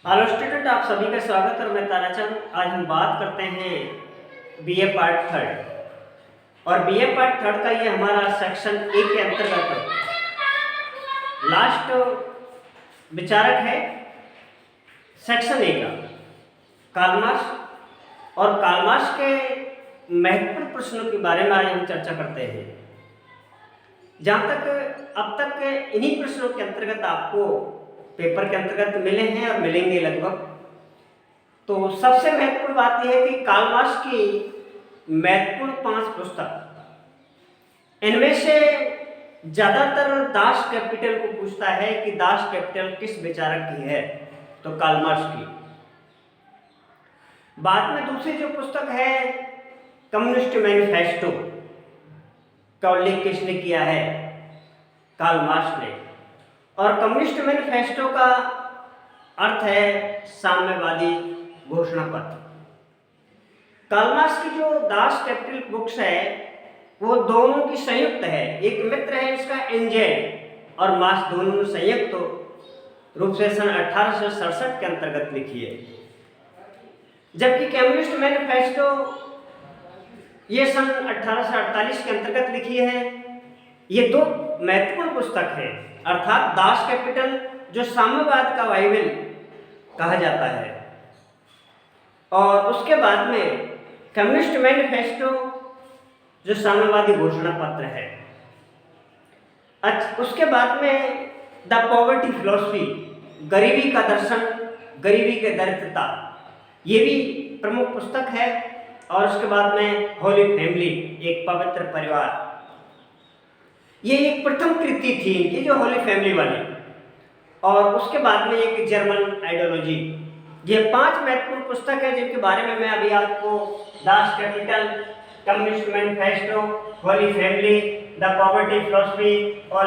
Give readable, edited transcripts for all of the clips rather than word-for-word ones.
Hello student, आप सभी का स्वागत। और मैं ताराचंद। आज हम बात करते हैं बीए पार्ट थर्ड। और बीए पार्ट थर्ड का ये हमारा सेक्शन ए के अंतर्गत लास्ट विचारक है सेक्शन ए का कार्ल मार्क्स। और कार्ल मार्क्स के महत्वपूर्ण प्रश्नों के बारे में आज हम चर्चा करते हैं। जहाँ तक अब तक इन्हीं प्रश्नों के अंतर्गत आपको पेपर के अंतर्गत मिले हैं और मिलेंगे लगभग। तो सबसे महत्वपूर्ण बात यह है कि कार्ल मार्क्स की महत्वपूर्ण 5 पुस्तक, इनमें से ज्यादातर दास कैपिटल को पूछता है कि दास कैपिटल किस विचारक की है, तो कार्ल मार्क्स की। बाद में दूसरी जो पुस्तक है कम्युनिस्ट मैनिफेस्टो का उल्लेख किसने किया है, कार्ल मार्क्स ने। और कम्युनिस्ट मैनिफेस्टो का अर्थ है साम्यवादी घोषणा पत्र। कार्ल मार्क्स की जो दास कैपिटल बुक्स है वो दोनों की संयुक्त है। एक मित्र है इसका एंजेल और मार्क्स दोनों संयुक्त रूप से सन 1867 के अंतर्गत लिखी है। जबकि कम्युनिस्ट मैनिफेस्टो ये सन 1848 के अंतर्गत लिखी है। ये दो महत्वपूर्ण पुस्तक है, अर्थात दास कैपिटल जो साम्यवाद का बाइबल कहा जाता है, और उसके बाद में कम्युनिस्ट मैनिफेस्टो जो साम्यवादी घोषणा पत्र है। उसके बाद में द पॉवर्टी फिलॉसफी, गरीबी का दर्शन, गरीबी के दरिद्रता, ये भी प्रमुख पुस्तक है। और उसके बाद में होली फैमिली, एक पवित्र परिवार, ये एक प्रथम कृति थी इनकी जो होली फैमिली वाली। और उसके बाद में एक जर्मन आइडियोलॉजी। ये 5 महत्वपूर्ण पुस्तक है जिनके बारे में मैं अभी आपको Das Kapital, communist manifesto, Holi family, the poverty philosophy और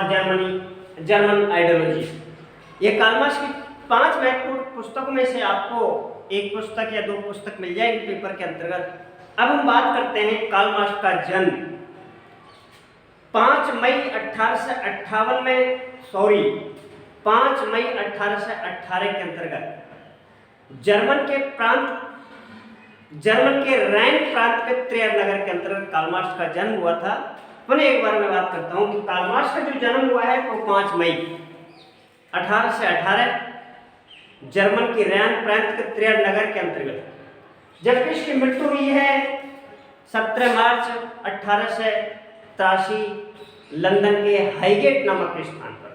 जर्मन आइडियोलॉजी, ये कार्ल मार्क्स की 5 महत्वपूर्ण पुस्तकों में से आपको एक पुस्तक या 2 पुस्तक मिल जाएगी पेपर के अंतर्गत। अब हम बात करते हैं कार्ल मार्क्स का जन्म 5 मई 1858 में, 5 मई 1818 के अंतर्गत जर्मन के रैन प्रांत के त्रेयर नगर के अंतर्गत कार्ल मार्क्स का जन्म हुआ था। पुनः एक बार मैं बात करता हूँ कि कार्ल मार्क्स का जो जन्म हुआ है वो 5 मई 1818 जर्मन के रैन प्रांत के त्रेयर नगर के अंतर्गत, जबकि इसकी मृत्यु हुई है 17 मार्च 1883 लंदन के हाईगेट नामक स्थान पर।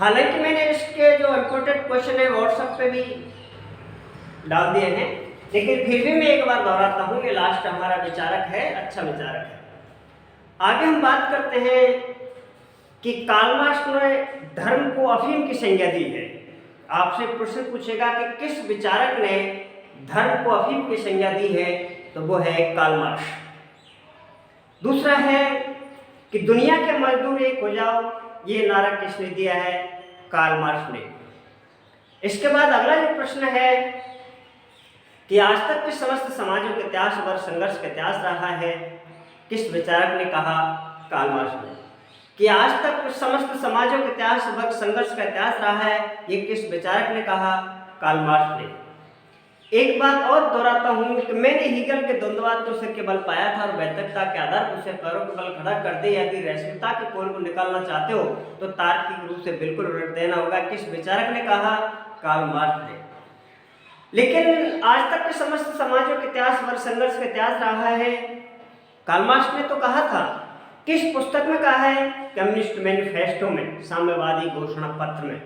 हालांकि मैंने इसके जो इम्पोर्टेंट क्वेश्चन है व्हाट्सएप पे भी डाल दिए हैं, लेकिन फिर भी मैं एक बार दोहराता हूँ, ये लास्ट हमारा विचारक है, अच्छा विचारक है। आगे हम बात करते हैं कि कार्ल मार्क्स ने धर्म को अफीम की संज्ञा दी है। आपसे प्रश्न पूछेगा कि किस विचारक ने धर्म को अफीम की संज्ञा दी है, तो वो है कार्ल मार्क्स। दूसरा है कि दुनिया के मजदूर एक हो जाओ, ये नारा किसने दिया है, कार्ल मार्क्स ने। इसके बाद अगला जो प्रश्न है कि आज तक के समस्त समाजों के इतिहास और संघर्ष का इतिहास रहा है, किस विचारक ने कहा, कार्ल मार्क्स ने। कि आज तक समस्त समाजों के इतिहास व संघर्ष का इतिहास रहा है, ये किस विचारक ने कहा, कार्ल मार्क्स ने। एक बात और दोहराता हूँ कि मैंने हीगल के द्वंद्ववाद को सिर के बल पाया था और वैधता के आधार पर उसे पैरों के बल खड़ा कर दे। यदि रैशनता के पोल को निकालना चाहते हो तो तार्किक रूप से बिल्कुल उलट देना होगा। किस विचारक ने कहा, कार्ल मार्क्स ने। लेकिन आज तक के समस्त समाजों के इतिहास व संघर्ष का इतिहास रहा है, कार्ल मार्क्स ने तो कहा था। किस पुस्तक में कहा है, कम्युनिस्ट मैनिफेस्टो में, साम्यवादी घोषणा पत्र में।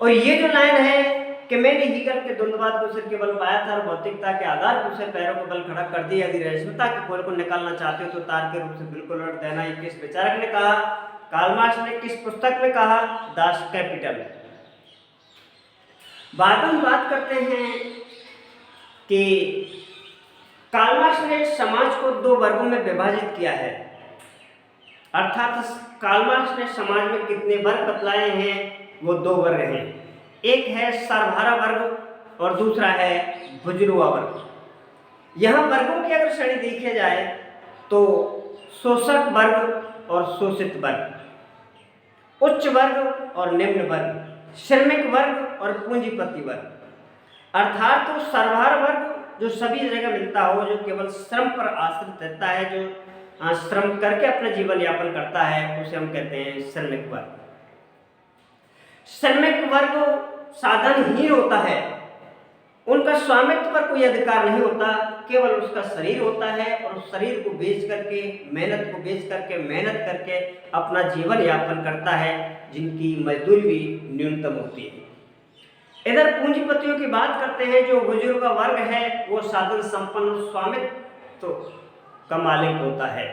और ये जो लाइन है कि मैंने हीगल के द्वंद्ववाद को सिर के बल पाया था और भौतिकता के आधार पर उसे पैरों के बल खड़ा कर दिया। यदि रैशनता के पोल को निकालना चाहते हो तो तार्किक रूप से बिल्कुल उलट देना। ये किस विचारक ने कहा, कार्ल मार्क्स ने। किस पुस्तक में कहा, दास कैपिटल। बाद में बात करते हैं कि कार्ल मार्क्स ने समाज को 2 वर्गों में विभाजित किया है, अर्थात कार्ल मार्क्स ने समाज में कितने वर्ग बतलाए हैं, वो 2 वर्ग हैं। एक है सर्वहारा वर्ग और दूसरा है बुर्जुआ वर्ग। यहाँ वर्गों की अगर श्रेणी देखी जाए तो शोषक वर्ग और शोषित वर्ग, उच्च वर्ग और निम्न वर्ग, श्रमिक वर्ग और पूंजीपति वर्ग। अर्थात तो सर्वहारा वर्ग जो सभी जगह मिलता हो, जो केवल श्रम पर आश्रित रहता है, जो श्रम करके अपना जीवन यापन करता है, उसे हम कहते हैं श्रमिक वर्ग। श्रमिक वर्ग साधनहीन होता है, उनका स्वामित्व पर कोई अधिकार नहीं होता, केवल उसका शरीर होता है और उस शरीर को बेच करके, मेहनत करके अपना जीवन यापन करता है, जिनकी मजदूरी भी न्यूनतम होती है। इधर पूंजीपतियों की बात करते हैं, जो बुजुर्ग वर्ग है वो साधन संपन्न स्वामित्व का मालिक होता है।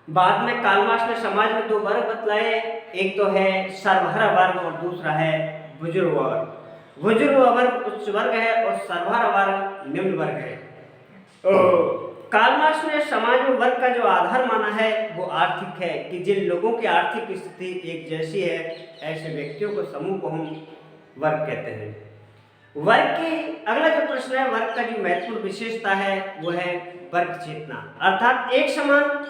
बाद में कार्ल मार्क्स ने समाज में दो वर्ग बतलाए, एक तो है सर्वहारा वर्ग और दूसरा है बुजुर्ग वर्ग। बुजुर्ग वर्ग उच्च वर्ग है और सर्वहारा वर्ग निम्न वर्ग है। कार्ल मार्क्स ने समाज में वर्ग का जो आधार माना है वो आर्थिक है, कि जिन लोगों की आर्थिक स्थिति एक जैसी है, ऐसे व्यक्तियों को समूह को हम वर्ग कहते हैं। वर्ग की अगला जो प्रश्न है, वर्ग का जो महत्वपूर्ण विशेषता है वो है वर्ग चेतना। अर्थात एक समान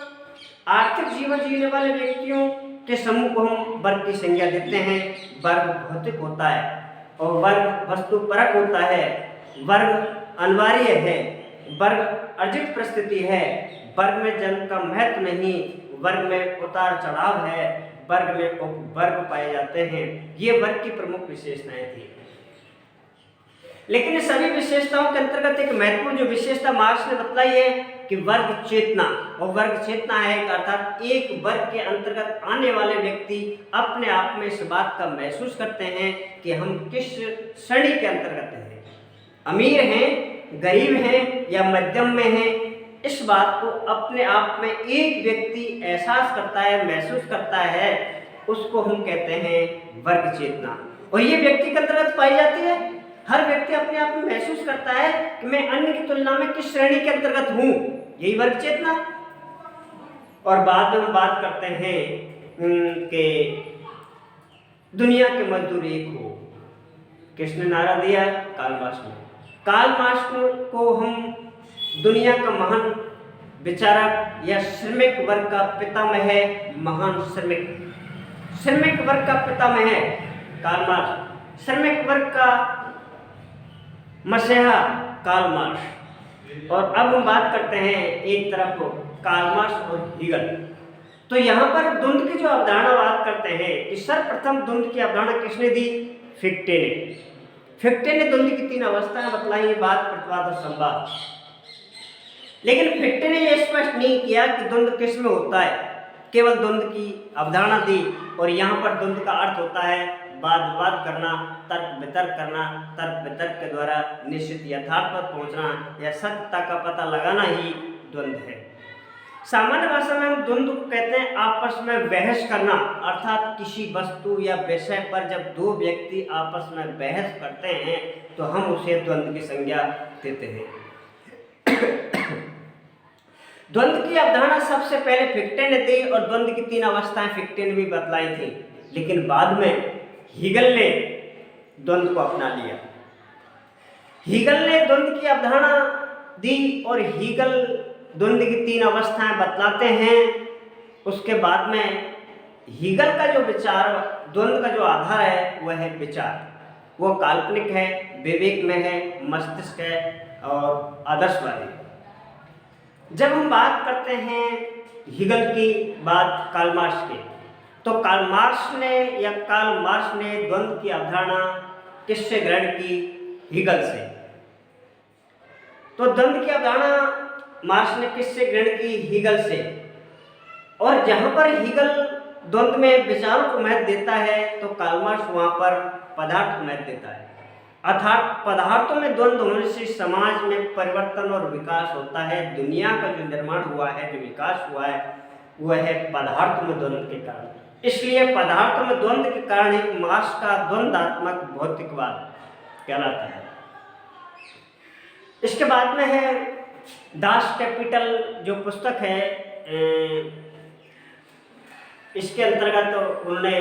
आर्थिक जीवन जीने वाले व्यक्तियों के समूह को हम वर्ग की संज्ञा देते हैं। वर्ग भौतिक होता है और वर्ग वस्तुपरक होता है, वर्ग अनिवार्य है, वर्ग अर्जित परिस्थिति है, वर्ग में जन्म का महत्व नहीं, वर्ग में उतार चढ़ाव है, वर्ग में उपवर्ग पाए जाते हैं। ये वर्ग की प्रमुख विशेषताएं थी। लेकिन सभी विशेषताओं के अंतर्गत एक महत्वपूर्ण जो विशेषता मार्क्स ने बतलाई है कि वर्ग चेतना। और वर्ग चेतना है अर्थात एक वर्ग के अंतर्गत आने वाले व्यक्ति अपने आप में इस बात का महसूस करते हैं कि हम किस श्रेणी के अंतर्गत हैं, अमीर हैं, गरीब हैं या मध्यम में हैं। इस बात को अपने आप में एक व्यक्ति एहसास करता है, महसूस करता है, उसको हम कहते हैं वर्ग चेतना। और ये व्यक्ति के अंतर्गत पाई जाती है। हर व्यक्ति अपने आप में महसूस करता है कि मैं अन्य की तुलना में किस श्रेणी के अंतर्गत हूं, यही वर्ग चेतना। और बाद में हम बात करते हैं कि दुनिया के मजदूर एक हो। किसने नारा दिया? कार्ल मार्क्स ने। कार्ल मार्क्स को हम दुनिया का महान विचारक या श्रमिक वर्ग का पितामह है, महान श्रमिक वर्ग का पितामह है कार्ल मार्क्स, श्रमिक वर्ग का मसीहा कार्ल मार्क्स। और अब हम बात करते हैं एक तरफ कार्ल मार्क्स और हीगल। तो यहाँ पर द्वंद्व की जो अवधारणा बात करते हैं कि सर्वप्रथम द्वंद्व की अवधारणा किसने दी? फिक्टे ने द्वंद्व की तीन अवस्थाएं बतलाई, बात, प्रतिवाद और संवाद। लेकिन फिक्टे ने यह स्पष्ट नहीं किया कि द्वंद्व किस में होता है, केवल द्वंद्व की अवधारणा दी। और यहाँ पर द्वंद्व का अर्थ होता है वाद विवाद करना, तर्क वितर्क करना, तर्क वितर्क के द्वारा निश्चित यथार्थ पर पहुँचना या सत्यता का पता लगाना ही द्वंद्व है। सामान्य भाषा में हम द्वंद्व को कहते हैं आपस में बहस करना, अर्थात किसी वस्तु या विषय पर जब दो व्यक्ति आपस में बहस करते हैं तो हम उसे द्वंद्व की संज्ञा देते हैं। द्वंद्व की अवधारणा सबसे पहले फिक्टे ने दी और द्वंद्व की तीन अवस्थाएं फिक्टे ने भी बतलाई थी, लेकिन बाद में हीगल ने द्वंद्व को अपना लिया। हीगल ने द्वंद्व की अवधारणा दी और हीगल द्वंद्व की तीन अवस्थाएं बतलाते हैं। उसके बाद में हीगल का जो विचार, द्वंद्व का जो आधार है वह है विचार, वो काल्पनिक है, विवेक में है, मस्तिष्क है और आदर्शवादी। जब हम बात करते हैं हीगल की बात कार्ल मार्क्स की, तो कार्ल मार्क्स ने द्वंद्व की अवधारणा किससे ग्रहण की? हीगल से। तो द्वंद्व की अवधारणा मार्क्स ने किससे ग्रहण की? हीगल से। और जहां पर हीगल द्वंद्व में विचारों को महत्व देता है तो कार्ल मार्क्स वहां पर पदार्थ को महत्व देता है। अर्थात पदार्थों में द्वंद्व होने से समाज में परिवर्तन और विकास होता है। दुनिया का जो निर्माण हुआ है, जो विकास हुआ है, वह है पदार्थों में द्वंद्व के कारण। इसलिए पदार्थों में द्वंद्व के कारण ही मार्क्स का द्वंद्वात्मक भौतिकवाद कहलाता है। इसके बाद में है दास कैपिटल जो पुस्तक है, इसके अंतर्गत उन्होंने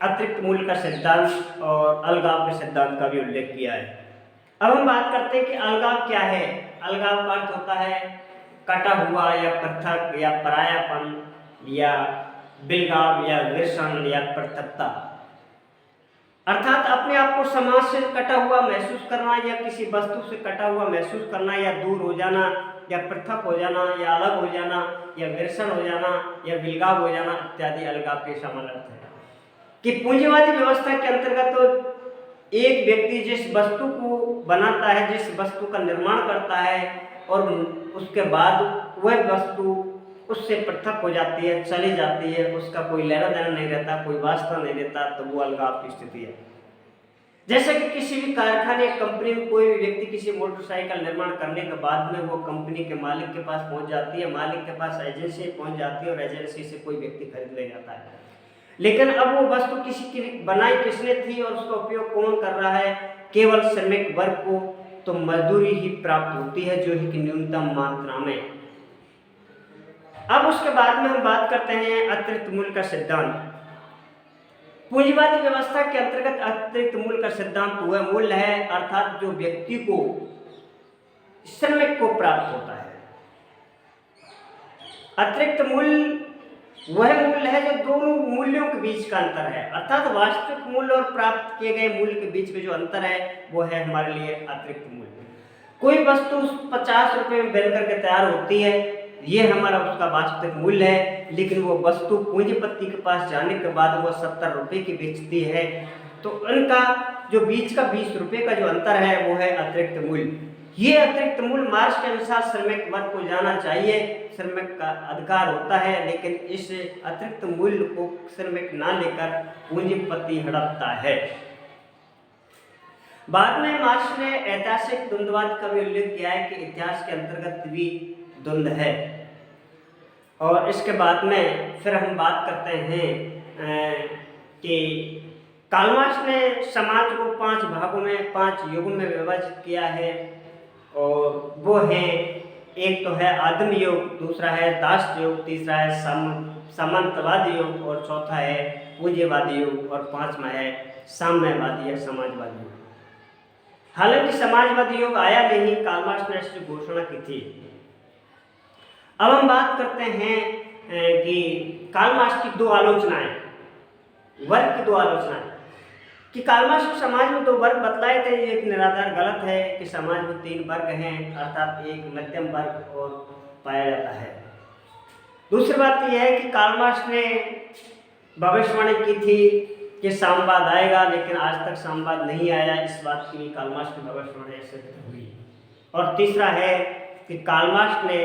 अतिरिक्त मूल्य का सिद्धांत और अलगाव के सिद्धांत का भी उल्लेख किया है। अब हम बात करते हैं कि अलगाव क्या है। अलगाव का अर्थ होता है कटा हुआ या पृथक या परायापन या बिलगाव या विषम या पृथकता। अर्थात अपने आप को समाज से कटा हुआ महसूस करना या किसी वस्तु से कटा हुआ महसूस करना या दूर हो जाना या पृथक हो जाना या अलग हो जाना या विरसन हो जाना या विलगाव हो जाना इत्यादि अलगाव के समान अर्थ है कि पूंजीवादी व्यवस्था के अंतर्गत तो एक व्यक्ति जिस वस्तु को बनाता है, जिस वस्तु का निर्माण करता है और उसके बाद वह वस्तु उससे पृथक हो जाती है, चली जाती है, उसका कोई लेना देना नहीं रहता, कोई वास्ता नहीं रहता, तो वो अलगाव की स्थिति है। जैसे कि किसी भी कारखाने कंपनी में कोई भी व्यक्ति किसी मोटरसाइकिल निर्माण करने के बाद में वो कंपनी के मालिक के पास पहुंच जाती है, मालिक के पास एजेंसी पहुंच जाती है और एजेंसी से कोई व्यक्ति खरीद ले जाता है। लेकिन अब वो वस्तु किसी की बनाई किसने थी और उसका उपयोग कौन कर रहा है? केवल श्रमिक वर्ग को तो मजदूरी ही प्राप्त होती है, जो ही कि न्यूनतम मात्रा में। अब उसके बाद में हम बात करते हैं अतिरिक्त मूल्य का सिद्धांत। पूंजीवादी व्यवस्था के अंतर्गत अतिरिक्त मूल्य का सिद्धांत वह मूल्य है अर्थात जो व्यक्ति को, श्रमिक को प्राप्त होता है। अतिरिक्त मूल्य वह मूल्य है जो दोनों मूल्यों के बीच का अंतर है, अर्थात वास्तविक मूल्य और प्राप्त किए गए मूल्य के बीच में जो अंतर है वो है हमारे लिए अतिरिक्त मूल्य। कोई वस्तु 50 रुपये में बन करके तैयार होती है, ये हमारा उसका वास्तविक मूल्य है, लेकिन वो वस्तु पूंजीपति के पास जाने के बाद वो 70 रुपये की बेचती है, तो उनका जो बीच का 20 रुपये का जो अंतर है वो है अतिरिक्त मूल्य। ये अतिरिक्त मूल्य मार्क्स के अनुसार श्रमिक वर्ग को जाना चाहिए, श्रमिक का अधिकार होता है, लेकिन इस अतिरिक्त मूल्य को श्रमिक ना लेकर पूंजीपति हड़पता है। बाद में मार्क्स ने ऐतिहासिक द्वंद्ववाद का भी उल्लेख किया है कि इतिहास के अंतर्गत भी द्वंद्व है। और इसके बाद में फिर हम बात करते हैं कि कार्ल मार्क्स ने समाज को 5 भागों में, 5 युगों में विभाजित किया है, और वो हैं, एक तो है आदिम युग, दूसरा है दास युग, तीसरा है सामंतवादी युग और चौथा है पूंजीवादी युग और 5वां है साम्यवादी या समाजवादी युग। हालांकि समाजवादी युग आया नहीं, कार्ल मार्क्स ने इसकी घोषणा की थी। अब हम बात करते हैं कि कार्ल मार्क्स की 2 आलोचनाएं, वर्ग की 2 आलोचनाएं, कि कार्ल मार्क्स समाज में 2 वर्ग बतलाए थे। एक निराधार गलत है कि समाज में 3 वर्ग हैं, अर्थात एक मध्यम वर्ग और पाया जाता है। दूसरी बात यह है कि कार्ल मार्क्स ने भविष्यवाणी की थी कि साम्यवाद आएगा, लेकिन आज तक साम्यवाद नहीं आया। इस बात की कार्ल मार्क्स की भविष्यवाणी सिद्ध हुई। और तीसरा है कि कार्ल मार्क्स ने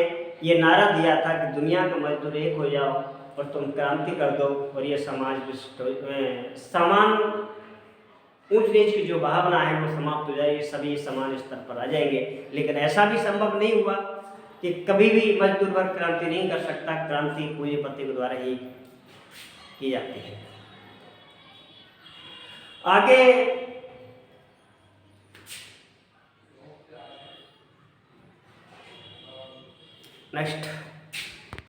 ये नारा दिया था कि दुनिया का मजदूर एक हो जाओ और तुम क्रांति कर दो और ये समाज समान ऊंच नीच की जो भावना है वो समाप्त हो जाएगी, सभी समान स्तर पर आ जाएंगे। लेकिन ऐसा भी संभव नहीं हुआ कि कभी भी मजदूर वर्ग क्रांति नहीं कर सकता, क्रांति पूंजीपति के द्वारा ही की जाती है। आगे नेक्स्ट